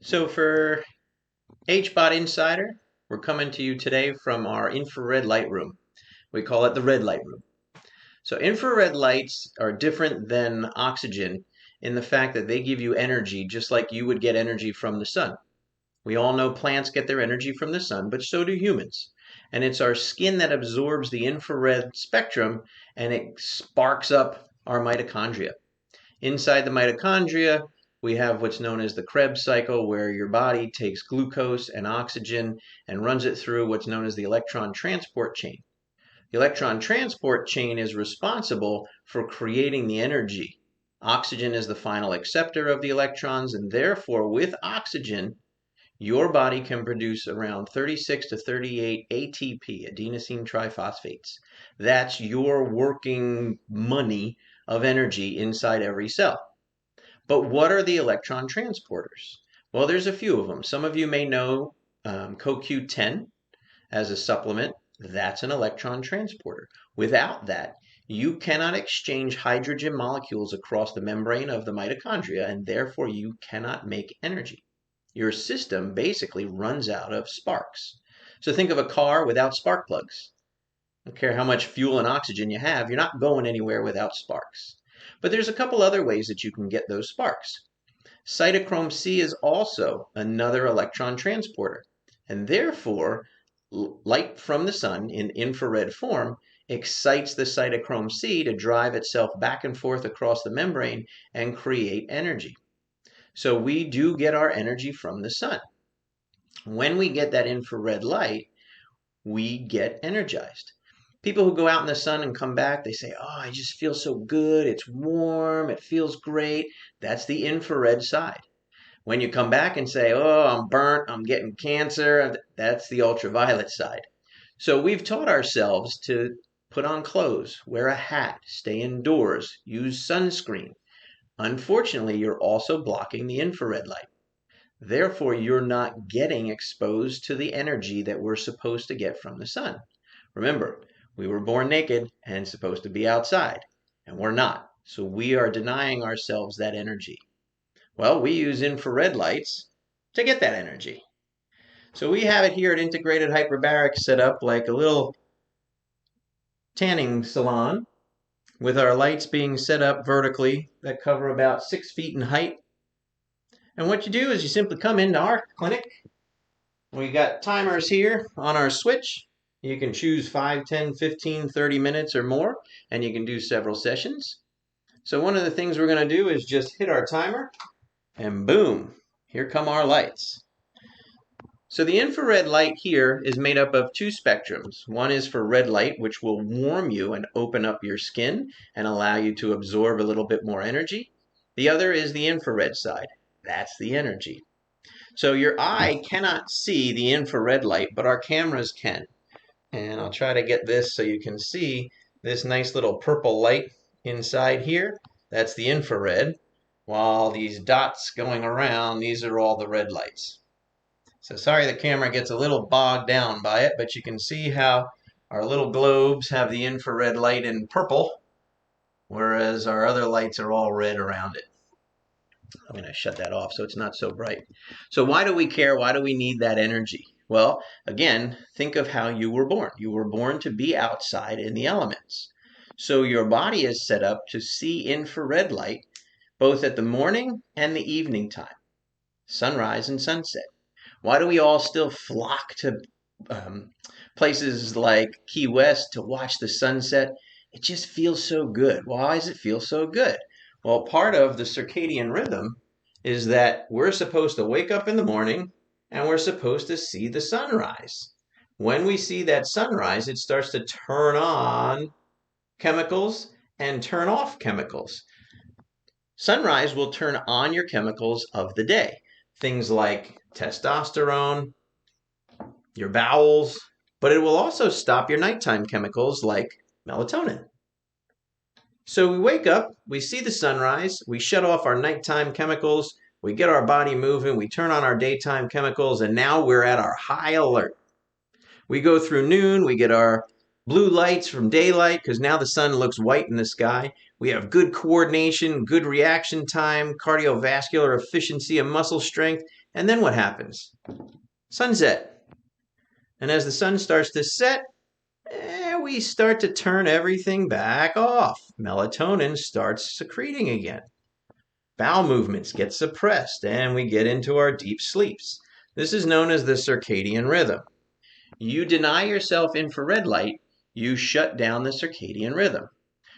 So for HBOT Insider, we're coming to you today from our infrared light room. We call it the red light room. So infrared lights are different than oxygen in the fact that they give you energy just like you would get energy from the sun. We all know plants get their energy from the sun, but so do humans. And it's our skin that absorbs the infrared spectrum and it sparks up our mitochondria. Inside the mitochondria, we have what's known as the Krebs cycle, where your body takes glucose and oxygen and runs it through what's known as the electron transport chain. The electron transport chain is responsible for creating the energy. Oxygen is the final acceptor of the electrons, and therefore, with oxygen, your body can produce around 36 to 38 ATP, adenosine triphosphates. That's your working money of energy inside every cell. But what are the electron transporters? Well, there's a few of them. Some of you may know CoQ10 as a supplement. That's an electron transporter. Without that, you cannot exchange hydrogen molecules across the membrane of the mitochondria, and therefore you cannot make energy. Your system basically runs out of sparks. So think of a car without spark plugs. I don't care how much fuel and oxygen you have, you're not going anywhere without sparks. But there's a couple other ways that you can get those sparks. Cytochrome C is also another electron transporter, and therefore light from the sun in infrared form excites the cytochrome C to drive itself back and forth across the membrane and create energy. So we do get our energy from the sun. When we get that infrared light, we get energized. People who go out in the sun and come back, they say, oh, I just feel so good. It's warm. It feels great. That's the infrared side. When you come back and say, oh, I'm burnt. I'm getting cancer. That's the ultraviolet side. So we've taught ourselves to put on clothes, wear a hat, stay indoors, use sunscreen. Unfortunately, you're also blocking the infrared light. Therefore, you're not getting exposed to the energy that we're supposed to get from the sun. Remember, we were born naked and supposed to be outside, and we're not. So we are denying ourselves that energy. Well, we use infrared lights to get that energy. So we have it here at Integrated Hyperbarics set up like a little tanning salon with our lights being set up vertically that cover about 6 feet in height. And what you do is you simply come into our clinic. We got timers here on our switch. You can choose 5, 10, 15, 30 minutes or more, and you can do several sessions. So one of the things we're going to do is just hit our timer, and boom, here come our lights. So the infrared light here is made up of two spectrums. One is for red light, which will warm you and open up your skin and allow you to absorb a little bit more energy. The other is the infrared side. That's the energy. So your eye cannot see the infrared light, but our cameras can. And I'll try to get this so you can see this nice little purple light inside here. That's the infrared, while these dots going around, these are all the red lights. So sorry the camera gets a little bogged down by it, but you can see how our little globes have the infrared light in purple, whereas our other lights are all red around it. I'm going to shut that off so it's not so bright. So why do we care? Why do we need that energy? Well, again, think of how you were born. You were born to be outside in the elements. So your body is set up to see infrared light both at the morning and the evening time, sunrise and sunset. Why do we all still flock to places like Key West to watch the sunset? It just feels so good. Why does it feel so good? Well, part of the circadian rhythm is that we're supposed to wake up in the morning and we're supposed to see the sunrise. When we see that sunrise, it starts to turn on chemicals and turn off chemicals. Sunrise will turn on your chemicals of the day. Things like testosterone, your bowels, but it will also stop your nighttime chemicals like melatonin. So we wake up, we see the sunrise, we shut off our nighttime chemicals, we get our body moving, we turn on our daytime chemicals, and now we're at our high alert. We go through noon, we get our blue lights from daylight because now the sun looks white in the sky. We have good coordination, good reaction time, cardiovascular efficiency, and muscle strength. And then what happens? Sunset. And as the sun starts to set, we start to turn everything back off. Melatonin starts secreting again. Bowel movements get suppressed and we get into our deep sleeps. This is known as the circadian rhythm. You deny yourself infrared light, you shut down the circadian rhythm.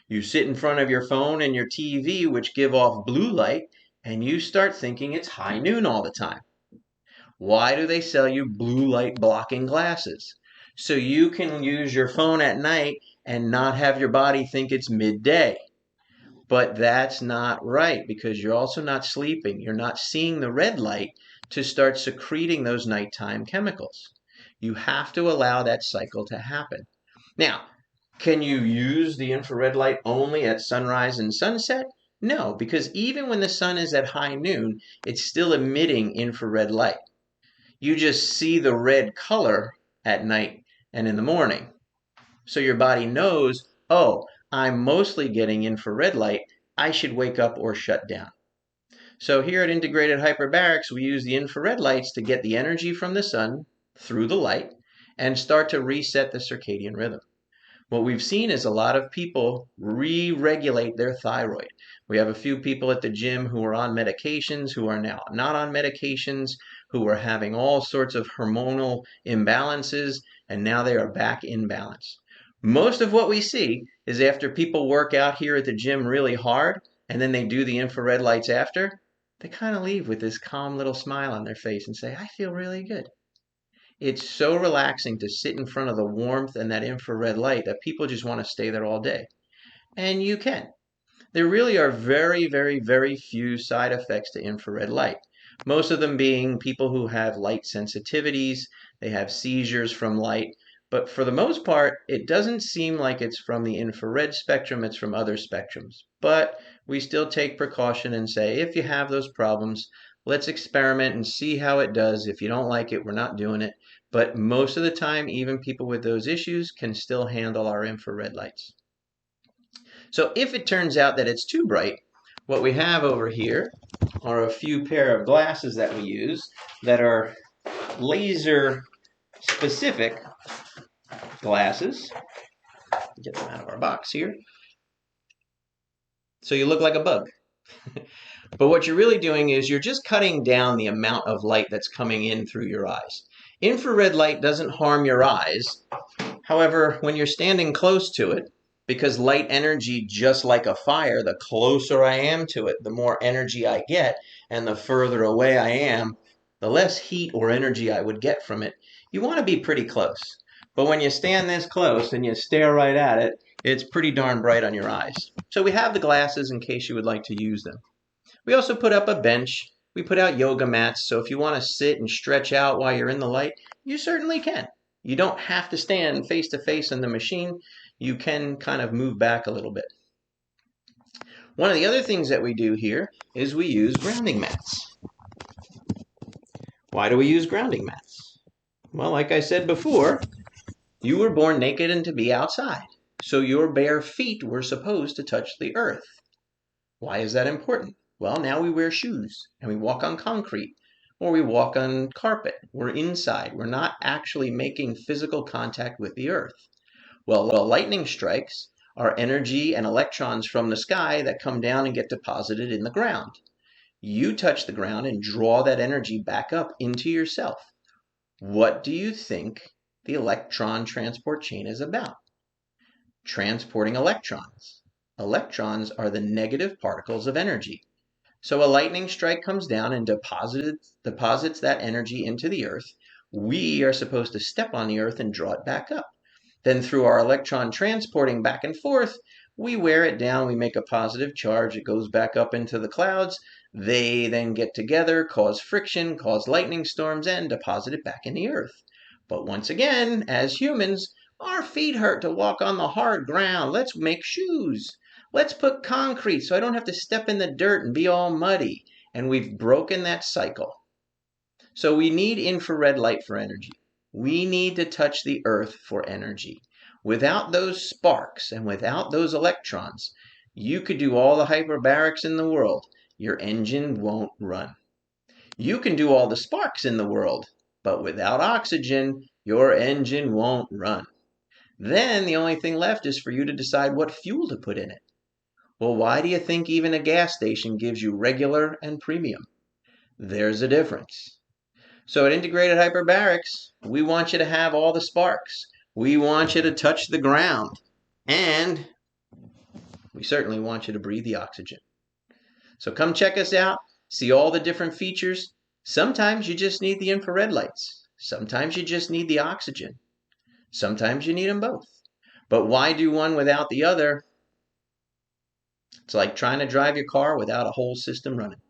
You sit in front of your phone and your TV, which give off blue light, and you start thinking it's high noon all the time. Why do they sell you blue light blocking glasses? So you can use your phone at night and not have your body think it's midday. But that's not right because you're also not sleeping. You're not seeing the red light to start secreting those nighttime chemicals. You have to allow that cycle to happen. Now, can you use the infrared light only at sunrise and sunset? No, because even when the sun is at high noon, it's still emitting infrared light. You just see the red color at night and in the morning. So your body knows, oh, I'm mostly getting infrared light. I should wake up or shut down. So here at Integrated Hyperbarics, we use the infrared lights to get the energy from the sun through the light and start to reset the circadian rhythm. What we've seen is a lot of people re-regulate their thyroid. We have a few people at the gym who are on medications, who are now not on medications, who are having all sorts of hormonal imbalances, and now they are back in balance. Most of what we see is after people work out here at the gym really hard, and then they do the infrared lights after, they kind of leave with this calm little smile on their face and say, I feel really good. It's so relaxing to sit in front of the warmth and that infrared light that people just want to stay there all day. And you can. There really are very, very, very few side effects to infrared light. Most of them being people who have light sensitivities, they have seizures from light, but for the most part, it doesn't seem like it's from the infrared spectrum, it's from other spectrums. But we still take precaution and say, if you have those problems, let's experiment and see how it does. If you don't like it, we're not doing it. But most of the time, even people with those issues can still handle our infrared lights. So if it turns out that it's too bright, what we have over here are a few pair of glasses that we use that are laser specific glasses. Get them out of our box here. So you look like a bug. But what you're really doing is you're just cutting down the amount of light that's coming in through your eyes. Infrared light doesn't harm your eyes. However, when you're standing close to it, because light energy, just like a fire, the closer I am to it, the more energy I get, and the further away I am, the less heat or energy I would get from it. You want to be pretty close. But when you stand this close and you stare right at it, it's pretty darn bright on your eyes. So we have the glasses in case you would like to use them. We also put up a bench. We put out yoga mats, so if you want to sit and stretch out while you're in the light, you certainly can. You don't have to stand face to face in the machine. You can kind of move back a little bit. One of the other things that we do here is we use grounding mats. Why do we use grounding mats? Well, like I said before, you were born naked and to be outside, so your bare feet were supposed to touch the earth. Why is that important? Well, now we wear shoes and we walk on concrete or we walk on carpet. We're inside. We're not actually making physical contact with the earth. Well, lightning strikes are energy and electrons from the sky that come down and get deposited in the ground. You touch the ground and draw that energy back up into yourself. What do you think the electron transport chain is about? Transporting electrons. Electrons are the negative particles of energy. So a lightning strike comes down and deposits that energy into the earth. We are supposed to step on the earth and draw it back up. Then through our electron transporting back and forth, we wear it down, we make a positive charge, it goes back up into the clouds. They then get together, cause friction, cause lightning storms, and deposit it back in the earth. But once again, as humans, our feet hurt to walk on the hard ground. Let's make shoes. Let's put concrete so I don't have to step in the dirt and be all muddy. And we've broken that cycle. So we need infrared light for energy. We need to touch the earth for energy. Without those sparks and without those electrons, you could do all the hyperbarics in the world. Your engine won't run. You can do all the sparks in the world, but without oxygen, your engine won't run. Then the only thing left is for you to decide what fuel to put in it. Well, why do you think even a gas station gives you regular and premium? There's a difference. So at Integrated Hyperbarics, we want you to have all the sparks. We want you to touch the ground. And we certainly want you to breathe the oxygen. So come check us out, see all the different features. Sometimes you just need the infrared lights. Sometimes you just need the oxygen. Sometimes you need them both. But why do one without the other? It's like trying to drive your car without a whole system running.